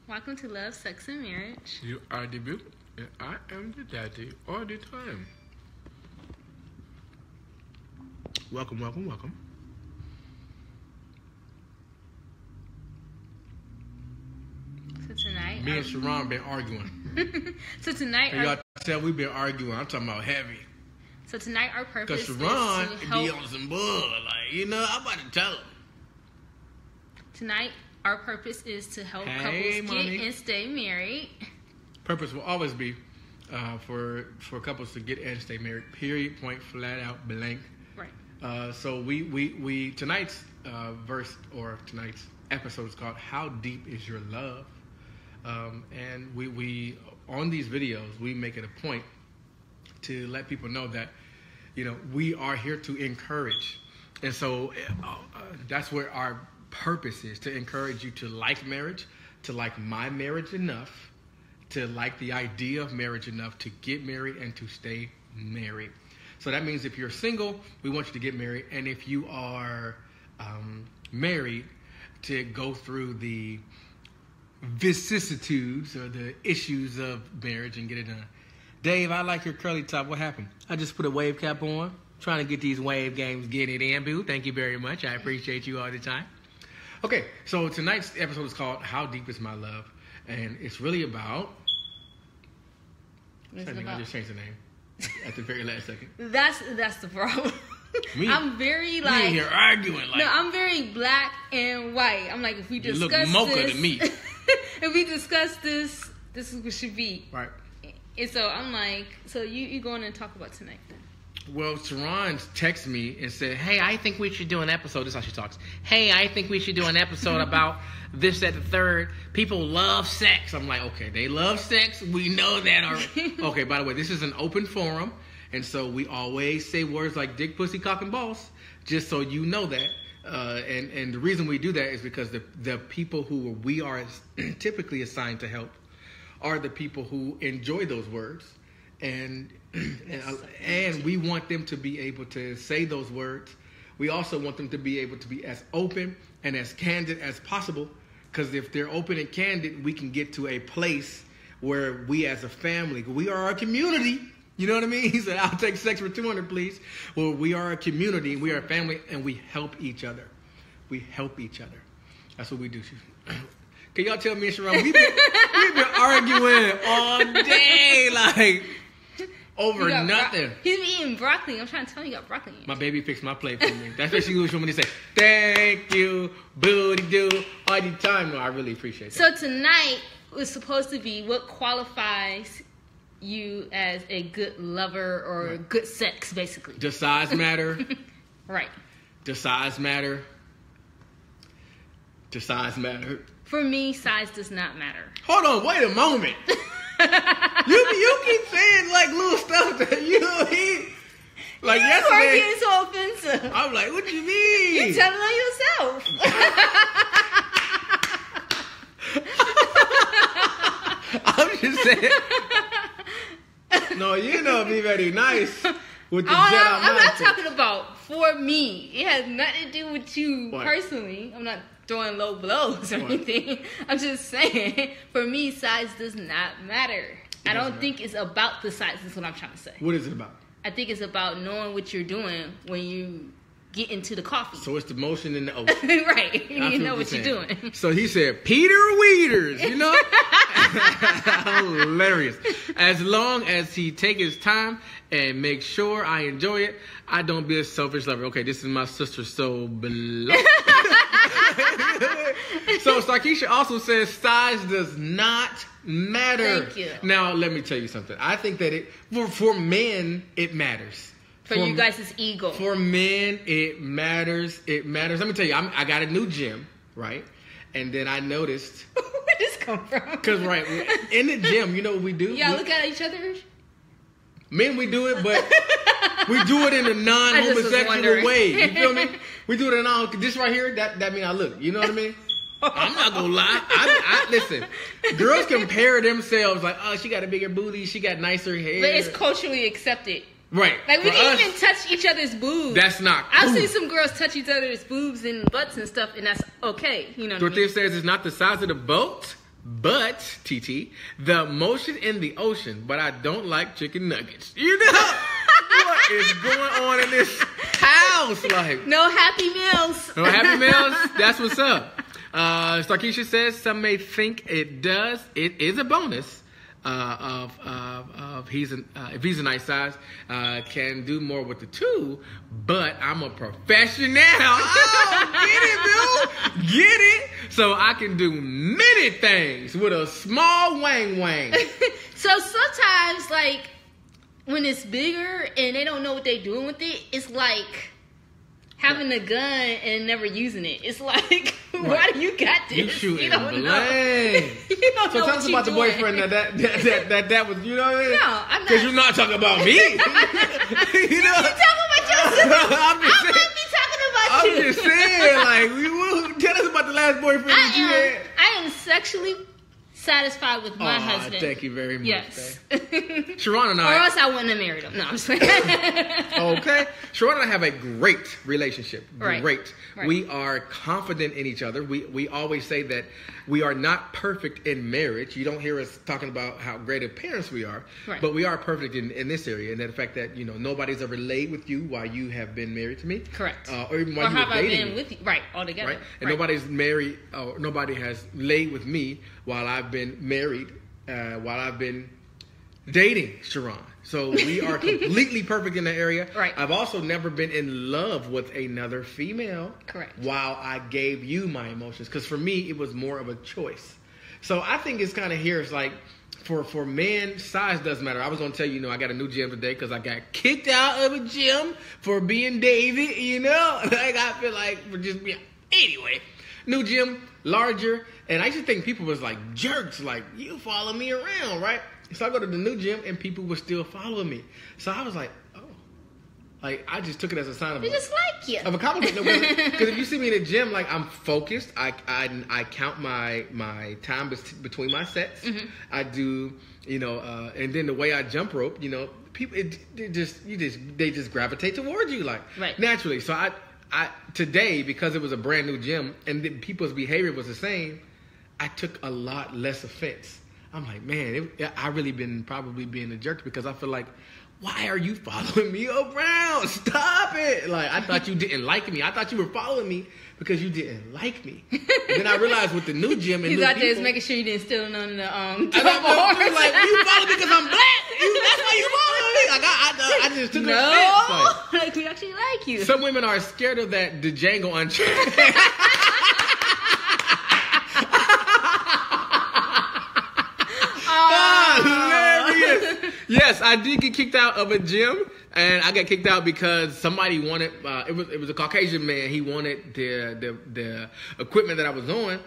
Welcome to Love, Sex, and Marriage. You are the beauty, and I am the daddy all the time. Welcome, welcome, welcome. So tonight... Me and Sharon been arguing. So tonight... And y'all tell we've been arguing. I'm talking about heavy. So tonight our purpose Because Sharon is to be help... on some bull. Like, you know, I'm about to tell him. Tonight our purpose is to help Hey, couples mommy. get and stay married. Purpose will always be for couples to get and stay married. Period, point, flat out, blank. Right. So we tonight's verse or tonight's episode is called "How Deep Is Your Love," and we on these videos we make it a point to let people know that we are here to encourage, and so that's where our purpose is, to encourage you to like marriage, to like my marriage enough, to like the idea of marriage enough to get married and to stay married. So that means if you're single, we want you to get married. And if you are married, to go through the vicissitudes or the issues of marriage and get it done. Dave, I like your curly top. What happened? I just put a wave cap on. Trying to get these wave games, get it in, boo. Thank you very much. I appreciate you all the time. Okay, so tonight's episode is called How Deep Is My Love? And it's really about... I just changed the name at the very last second. That's the problem. I'm very like... Me here arguing like... No, I'm very black and white. I'm like, if we discuss this... You look mocha to me. If we discuss this is what should be. Right. And so I'm like, so you go in and talk about tonight then. Well, Sharon texted me and said, hey, I think we should do an episode. This is how she talks. Hey, I think we should do an episode about this, that, the third. People love sex. I'm like, okay, they love sex. We know that already. Okay, by the way, this is an open forum. And so we always say words like dick, pussy, cock, and balls, just so you know that. And the reason we do that is because the people who we are typically assigned to help are the people who enjoy those words. And we want them to be able to say those words. We also want them to be able to be as open and as candid as possible, because if they're open and candid, we can get to a place where we as a family, we are a community. You know what I mean? He said, I'll take sex for 200, please. Well, we are a community, we are a family, and we help each other. We help each other. That's what we do. Can y'all tell me and Sharon, we've been arguing all day, like... Over nothing. He's eating broccoli. I'm trying to tell you, got broccoli. My baby fixed my plate for me. That's what she was when they say, thank you, booty doo, all the time. No, I really appreciate that. So tonight was supposed to be what qualifies you as a good lover or good sex, basically. Does size matter? Right. Does size matter? Does size matter? For me, size does not matter. Hold on, wait a moment. You keep saying like little stuff that you like yesterday. You are getting so offensive. I'm like, what you mean? You're telling on yourself. I'm just saying. No, you know be very nice with the Jedi I'm not mindset. talking about for me. It has nothing to do with you personally. I'm not throwing low blows or anything. I'm just saying, for me, size does not matter. I don't think it's about the size. That's what I'm trying to say. What is it about? I think it's about knowing what you're doing when you get into the coffee. So it's the motion in the ocean. Right. You know what you're doing. So he said, Peter Weeders, you know? Hilarious. As long as he take his time and make sure I enjoy it, I don't be a selfish lover. Okay, this is my sister, so below. So Sarkeisha also says size does not matter. Thank you. Now, let me tell you something. I think that for men, it matters. For you guys' ego. For men, it matters. It matters. Let me tell you, I got a new gym, right? And then I noticed. Where did this come from? Because, right, in the gym, you know what we do? Yeah, look at each other. Men, we do it, but we do it in a non-homosexual way. You feel me? We do it in a this right here, that mean I look. You know what I mean? I'm not gonna lie. I listen. Girls compare themselves like, oh, she got a bigger booty, she got nicer hair. But it's culturally accepted. Right. Like, we can even touch each other's boobs. That's not cool. I've seen some girls touch each other's boobs and butts and stuff, and that's okay. You know what I mean? Dorothy says it's not the size of the boat, But, TT, the motion in the ocean, but I don't like chicken nuggets. You know what is going on in this house? Like, no Happy Meals. No Happy Meals? That's what's up. Starkeisha says, some may think it does. It is a bonus. If he's a nice size, can do more with the two, but I'm a professional. Oh, get it, Bill, get it. So I can do many things with a small wang. So sometimes, like when it's bigger and they don't know what they're doing with it, it's like having a gun and never using it. It's like, why do you got this? You shooting you don't blank. Know. You don't so know tell us about the boyfriend that was, you know what I mean? No, I'm not. Because you're not talking about me. You know? You're talking about yourself. I'm just saying. I might be talking about you. I'm just saying, like, tell us about the last boyfriend that you had. I am sexually satisfied with my husband. Thank you very much. Yes. Sharon and I. Or else I wouldn't have married him. No, I'm just saying. Okay. Sharon and I have a great relationship. Right. Great. Right. We are confident in each other. We always say that we are not perfect in marriage. You don't hear us talking about how great of parents we are. Right. But we are perfect in this area. And the fact that, you know, nobody's ever laid with you while you have been married to me. Correct. Or even while or you have were I dating been me. with you? Right. All together. Right. And nobody's married, or nobody has laid with me while I've been married, while I've been dating Sharon. So we are completely perfect in that area. Right. I've also never been in love with another female. Correct. While I gave you my emotions. Because for me, it was more of a choice. So I think it's kind of here. It's like, for men, size doesn't matter. I was going to tell you, you know, I got a new gym today because I got kicked out of a gym for being David, you know. Like, I feel like for just being... Anyway, new gym, larger. And I used to think people was like jerks. Like, you follow me around, right? So I go to the new gym and people were still following me. So I was like, oh. Like, I just took it as a sign of They just like you. Of a compliment. Because if you see me in the gym, like, I'm focused. I count my time between my sets. Mm-hmm. I do, you know, and then the way I jump rope, you know, people, they just gravitate towards you, like, right. Naturally. So I today, because it was a brand new gym and people's behavior was the same, I took a lot less offense. I'm like, man, I really been probably being a jerk because I feel like, why are you following me around? Stop it. Like, I thought you didn't like me. I thought you were following me because you didn't like me. And then I realized with the new gym and he's new out there people, just making sure you didn't steal none of the like, you follow me because I'm black? That's why you follow me? Like, I just took offense. Like, we actually like you. Some women are scared of that Django Unchained. Hilarious. Yes, I did get kicked out of a gym, and I got kicked out because somebody wanted. It was a Caucasian man. He wanted the equipment that I was on,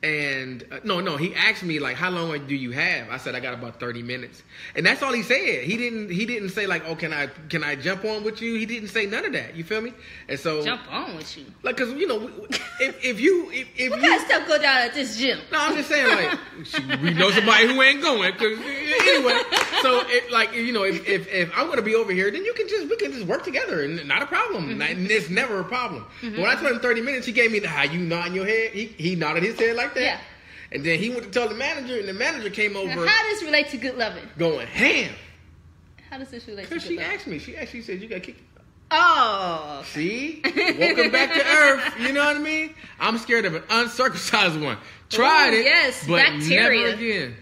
and no, he asked me like, "How long do you have?" I said, "I got about 30 minutes," and that's all he said. He didn't say like, "Oh, can I jump on with you?" He didn't say none of that. You feel me? And so jump on with you, like, cause you know, if you what kind of stuff go down at this gym? No, I'm just saying like we know somebody who ain't going. Cause anyway, so like, you know, if I'm gonna be over here, then we can just work together and not a problem. Mm-hmm. And it's never a problem. Mm-hmm. But when I told him 30 minutes, he gave me the how you nodding your head. He nodded his head like that. Yeah. And then he went to tell the manager, and the manager came over. Now, how does this relate to good loving? Going ham. How does this relate to good loving? loving? Because she asked me. She actually said, you got kicked. Oh. See? Welcome back to Earth. You know what I mean? I'm scared of an uncircumcised one. Tried it. Yes, but bacteria. Never again.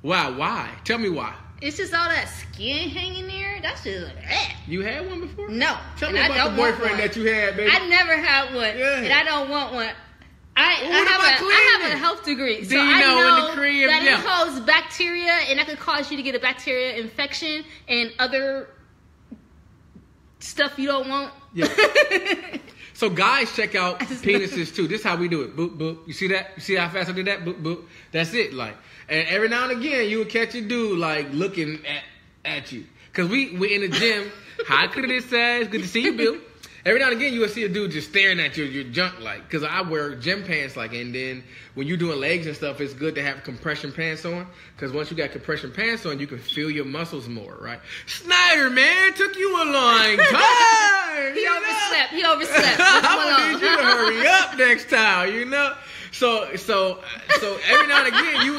Wow, why? Tell me why. It's just all that skin hanging there. That's just like, eh. You had one before? No. Tell me about the boyfriend that you had, baby. I never had one. Yeah. And I don't want one. I have a health degree, so I know that it causes bacteria, and that could cause you to get a bacteria infection and other stuff you don't want. Yeah. So guys check out penises too. This is how we do it. Boop, boop. You see that? You see how fast I did that? Boop, boop. That's it. Like, and every now and again, you will catch a dude like looking at you. Cause we're in the gym. Hi, Chris says, good to see you, Bill. Every now and again, you will see a dude just staring at your junk, like, because I wear gym pants, like, and then when you're doing legs and stuff, it's good to have compression pants on, because once you got compression pants on, you can feel your muscles more, right? Snyder, man, took you a long time. He overslept. I'm going to need you to hurry up next time, you know? So every now and again you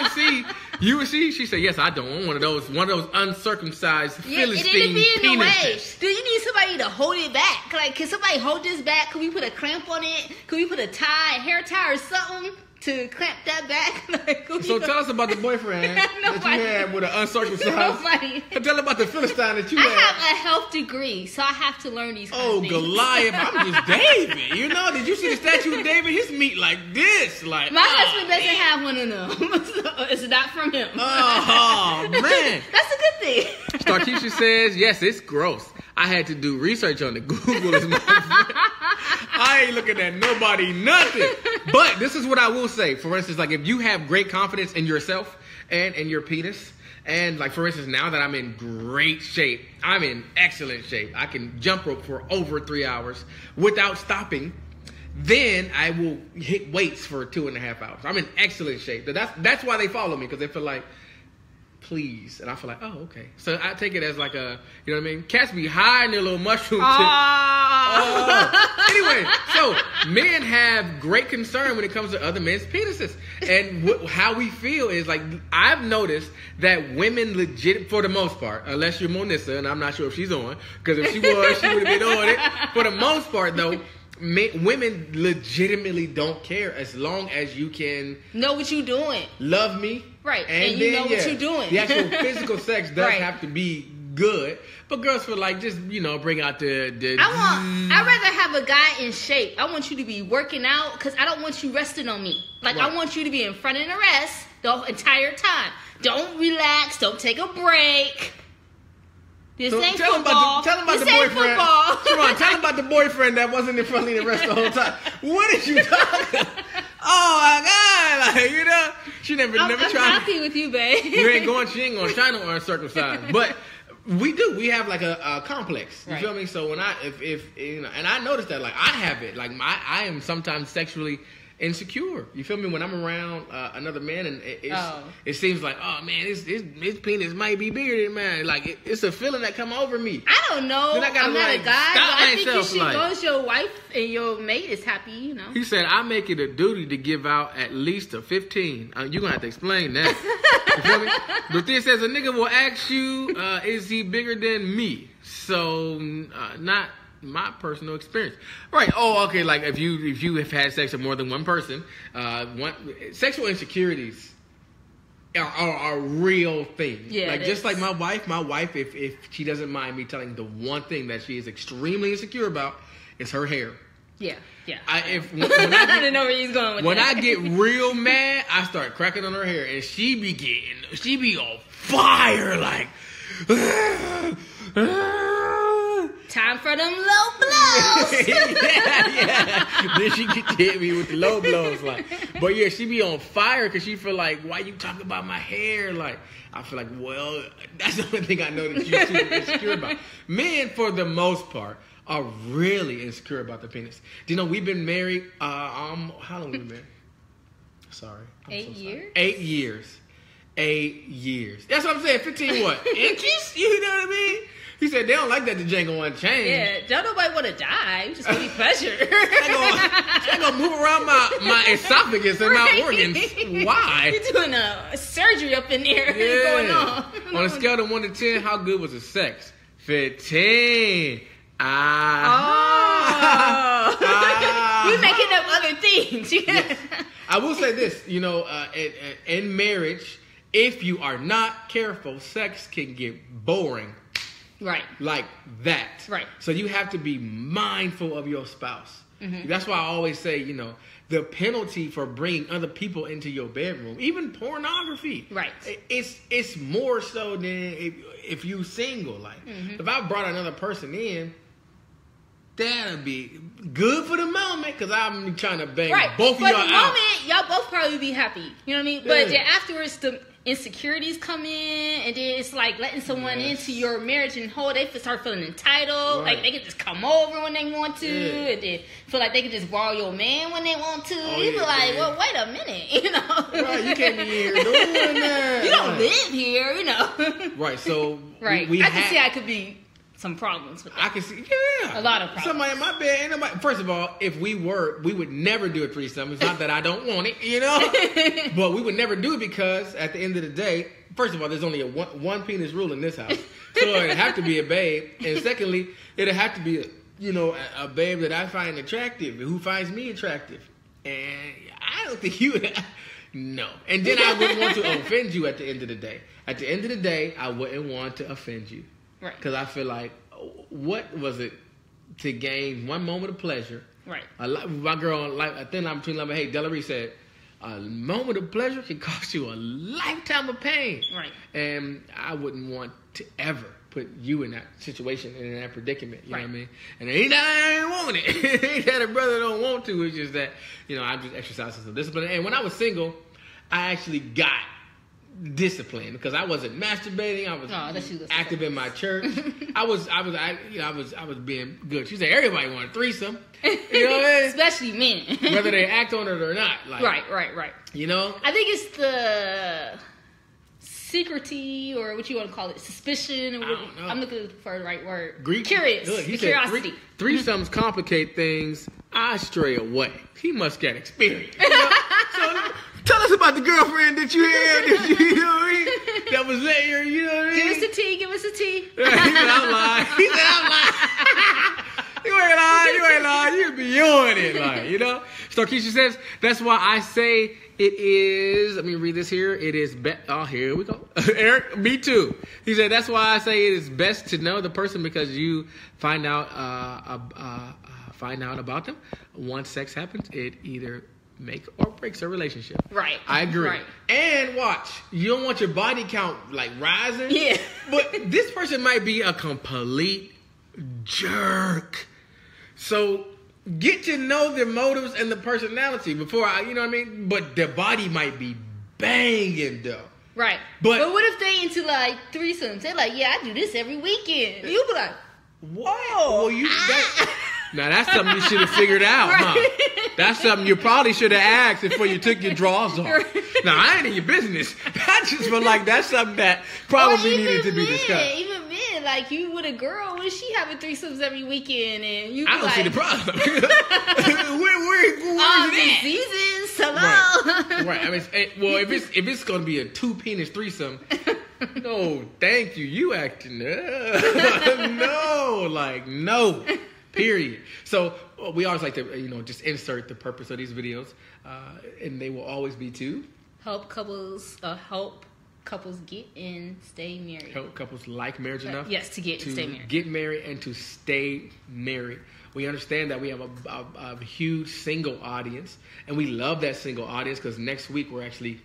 would see. She said, "Yes, I don't want one of those uncircumcised Philistine penises." Do you need somebody to hold it back? Like, can somebody hold this back? Can we put a clamp on it? Can we put a hair tie or something to clamp that back? Like, so tell us about the boyfriend that you had with an uncircumcised. Nobody. Tell about the Philistine that you had. I have a health degree, so I have to learn these kind of things. Goliath, I'm just David. You know, did you see the statue of David? His meat like this. Like, my husband doesn't have one of them. So it's not from him. Oh, man. That's a good thing. Starkeisha says, yes, it's gross. I had to do research on it. Google is my friend. I ain't looking at nobody, nothing. But this is what I will say. For instance, like if you have great confidence in yourself and in your penis, and like for instance, now that I'm in great shape, I'm in excellent shape. I can jump rope for over 3 hours without stopping. Then I will hit weights for 2.5 hours. I'm in excellent shape. That's why they follow me, because they feel like, please. And I feel like, oh, okay. So I take it as like a, you know what I mean? Cats be high in their little mushroom tip. Anyway, so men have great concern when it comes to other men's penises. And how we feel is like, I've noticed that women legit, for the most part, unless you're Monissa, and I'm not sure if she's on, because if she was, she would have been on it. For the most part, though, women legitimately don't care as long as you can know what you're doing, love me, right, and you know what you're doing. The actual physical sex does have to be good, but girls feel like just bring out the. I'd rather have a guy in shape. I want you to be working out because I don't want you resting on me. Like I want you to be in front of the rest the entire time. Don't relax. Don't take a break. This ain't football. Tell him about the boyfriend. Come on, tell him about the boyfriend that wasn't in front of the rest the whole time. What is you talking about? Oh my God! Like, you know, she never tried. I'm happy with you, babe. She ain't going to try no uncircumcised, but we do. We have like a complex. You feel me? So when if you know, and I noticed that like I have it. Like I am sometimes sexually insecure. You feel me? When I'm around another man and it seems like, oh man, his penis might be bigger than mine. Like it's a feeling that come over me. I don't know. I'm not a guy, but I think you should go as your wife and your mate is happy, you know. He said, I make it a duty to give out at least a 15. You're going to have to explain that. You feel me? But this says, a nigga will ask you, is he bigger than me? So, not my personal experience. Right. Oh, okay. Like if you have had sex with more than one person, sexual insecurities are a real thing. Yeah. Like just like my wife, if she doesn't mind me telling the one thing that she is extremely insecure about is her hair. Yeah. I didn't know where he's going with when that. I get real mad, I start cracking on her hair, and she be on fire, like. Time for them low blows. yeah. Then she get to hit me with the low blows, like. But yeah, she be on fire because she feel like, why you talking about my hair? Like, I feel like, well, that's the only thing I know that you're super insecure about. Men, for the most part, are really insecure about the penis. Do you know we've been married? How long we been married? Sorry, 8 years. 8 years. 8 years. That's what I'm saying. 15 what? Inches? You know what I mean? He said they don't like that the Django Unchained. Yeah, don't nobody want to die. You just want to be pleasure. They're going to move around my esophagus and my organs. Why? You're doing a surgery up in there. Yeah. What's going on? On a scale of 1 to 10, how good was the sex? 15. We're making up other things. Yes. I will say this, you know, in marriage, if you are not careful, sex can get boring. Right. Like that. Right. So you have to be mindful of your spouse. Mm-hmm. That's why I always say, you know, the penalty for bringing other people into your bedroom, even pornography. Right. It's more so than if you single. Like, if I brought another person in, that'll be good for the moment because I'm trying to bang both of y'all out. For the moment, y'all both probably be happy. You know what I mean? But then afterwards, the insecurities come in, and then it's like letting someone into your marriage and they start feeling entitled. Right. Like they can just come over when they want to, and then feel like they can just borrow your man when they want to. You feel like, well, wait a minute, you know? Right, you can't be here doing that. You don't live here, you know? Right, so I can see I could be some problems with that. I can see, a lot of problems. Somebody in my bed, ain't nobody. First of all, if we would never do a threesome. It's not that I don't want it, but we would never do it because at the end of the day, first of all, there's only a one penis rule in this house, so it'd have to be a babe, and secondly, it'd have to be a babe that I find attractive, who finds me attractive, and I don't think you would. No, and then I wouldn't want to offend you at the end of the day. At the end of the day, I wouldn't want to offend you. Right. Because I feel like, what was it to gain one moment of pleasure? Right. My girl, like a thin line between love and hate, Delary said, a moment of pleasure can cost you a lifetime of pain. Right. And I wouldn't want to ever put you in that situation and in that predicament. You know what I mean? And it ain't that I ain't want it. It ain't that a brother don't want to. It's just that, I just exercise some discipline. And when I was single, I actually got discipline because I wasn't masturbating. I was active in my church. I was being good. She said everybody want a threesome. You know what I mean? Especially men, whether they act on it or not. Like, right. I think it's the secrecy or what you want to call it, suspicion. Or I'm looking for the right word. Curious. Good. He said curiosity. Threesomes complicate things. I stray away. He must get experience. So tell us about the girlfriend that you had. That was there. You know what I mean? Give us a tea. He said I'm lying. You ain't lying. You be on it, So Keisha says, that's why I say it is, let me read this here. It is, here we go. Eric, me too. He said, that's why I say it is best to know the person because you find out about them. Once sex happens, it either make or breaks a relationship. Right. I agree. Right. And watch, you don't want your body count rising. Yeah. But this person might be a complete jerk. So get to know their motives and the personality before you know what I mean? But their body might be banging though. Right. But what if they into threesomes? They're like, yeah, I do this every weekend. You be like, whoa. Well, now that's something you should have figured out, huh? That's something you probably should have asked before you took your drawers off. Now I ain't in your business. I just feel like that's something that probably needed to be discussed. Even men, like you with a girl, when she having threesomes every weekend, and you be I don't see the problem. Where's diseases? Hello. Right. I mean, if it's gonna be a 2-penis threesome. No, thank you. You acting no. Period. So we always like to, just insert the purpose of these videos, and they will always be to help couples get and stay married. Help couples like marriage enough. Yes, to stay married. Get married and to stay married. We understand that we have a huge single audience, and we love that single audience because next week we're actually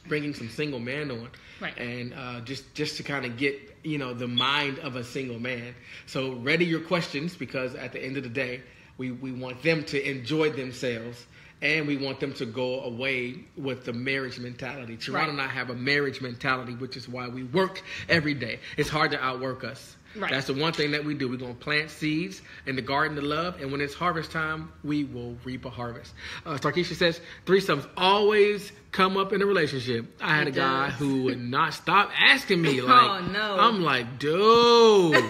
bringing some single men on. Right. And just to kind of get, the mind of a single man. So ready your questions because at the end of the day, we want them to enjoy themselves and we want them to go away with the marriage mentality. Toronto and I have a marriage mentality, which is why we work every day. It's hard to outwork us. Right. That's the one thing that we do. We're going to plant seeds in the garden of love, and when it's harvest time, we will reap a harvest. Starkeisha says, threesomes always come up in a relationship. I had a guy who would not stop asking me. Oh, no. I'm like, dude.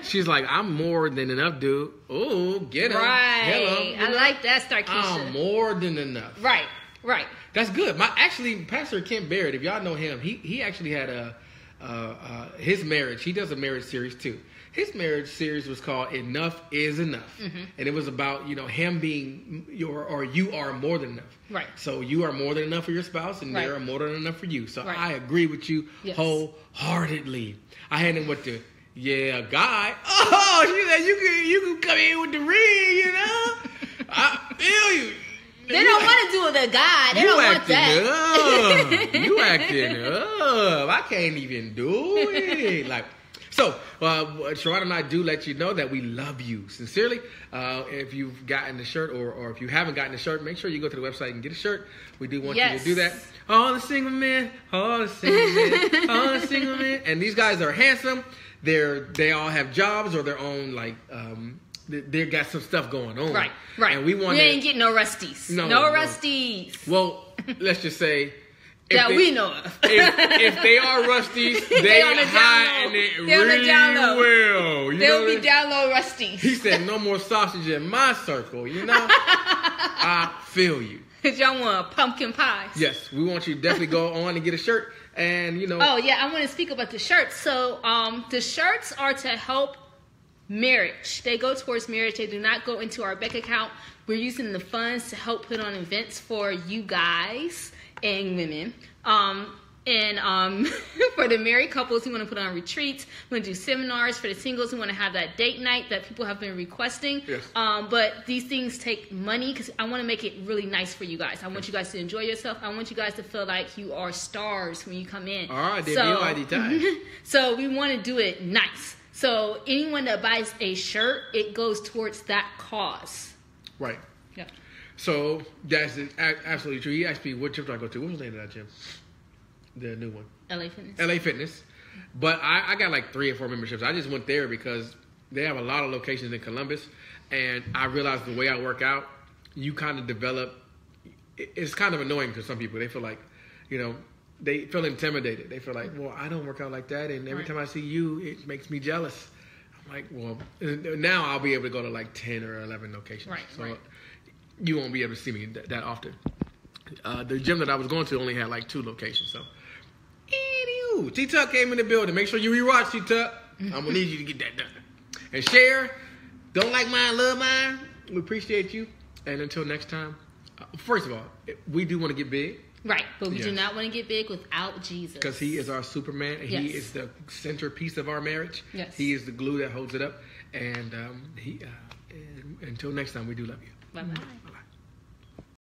She's like, I'm more than enough, dude. Oh, get him. Right. Hello. I like that, Starkeisha. I'm more than enough. Right. That's good. Pastor Kent Barrett, if y'all know him, he actually had his marriage. He does a marriage series too. His marriage series was called Enough is Enough. Mm-hmm. And it was about, him being you are more than enough. Right. So you are more than enough for your spouse and they are more than enough for you. So I agree with you wholeheartedly. I had him with the guy. Oh, she said you can come in with the ring, I feel you. They don't want to do with a guy. They don't want that. You acting up. I can't even do it. Sharon and I do let you know that we love you sincerely. If you've gotten the shirt or if you haven't gotten the shirt, make sure you go to the website and get a shirt. We do want you to do that. All the single men. And these guys are handsome. They all have jobs or their own they got some stuff going on. Right. And we ain't getting no rusties. No rusties. Well, let's just say we know of. if they are Rusties, they on the hiding it They're on the really down low. well. They'll be down low Rusties. He said, no more sausage in my circle, you know? I feel you. Because y'all want pumpkin pies. Yes, we want you to definitely go on and get a shirt. And, you know. Oh, yeah, I want to speak about the shirts. So, the shirts are to help marriage. They go towards marriage. They do not go into our bank account. We're using the funds to help put on events for you guys and women. For the married couples, we want to put on retreats. We want to do seminars. For the singles, we want to have that date night that people have been requesting. Yes. But these things take money because I want to make it really nice for you guys. I want you guys to enjoy yourself. I want you guys to feel like you are stars when you come in. All right, so we want to do it nice. So anyone that buys a shirt, it goes towards that cause. Right. Yeah. So that's absolutely true. He asked me, what gym do I go to? What was the name of that gym? The new one. LA Fitness. LA Fitness. But I got like 3 or 4 memberships. I just went there because they have a lot of locations in Columbus. And I realized the way I work out, you kind of develop. It's kind of annoying to some people. They feel like, you know, they feel intimidated. They feel like, well, I don't work out like that. And every time I see you, it makes me jealous. I'm like, well, now I'll be able to go to like 10 or 11 locations. Right. So you won't be able to see me that often. The gym that I was going to only had like 2 locations. So, anywho, T-Tuck came in the building. Make sure you rewatch T-Tuck. I'm going to need you to get that done. And share. Don't like mine, love mine. We appreciate you. And until next time, first of all, we do want to get big. Right, but we do not want to get big without Jesus. Because he is our Superman. And he is the centerpiece of our marriage. Yes. He is the glue that holds it up. And until next time, we do love you. Bye-bye.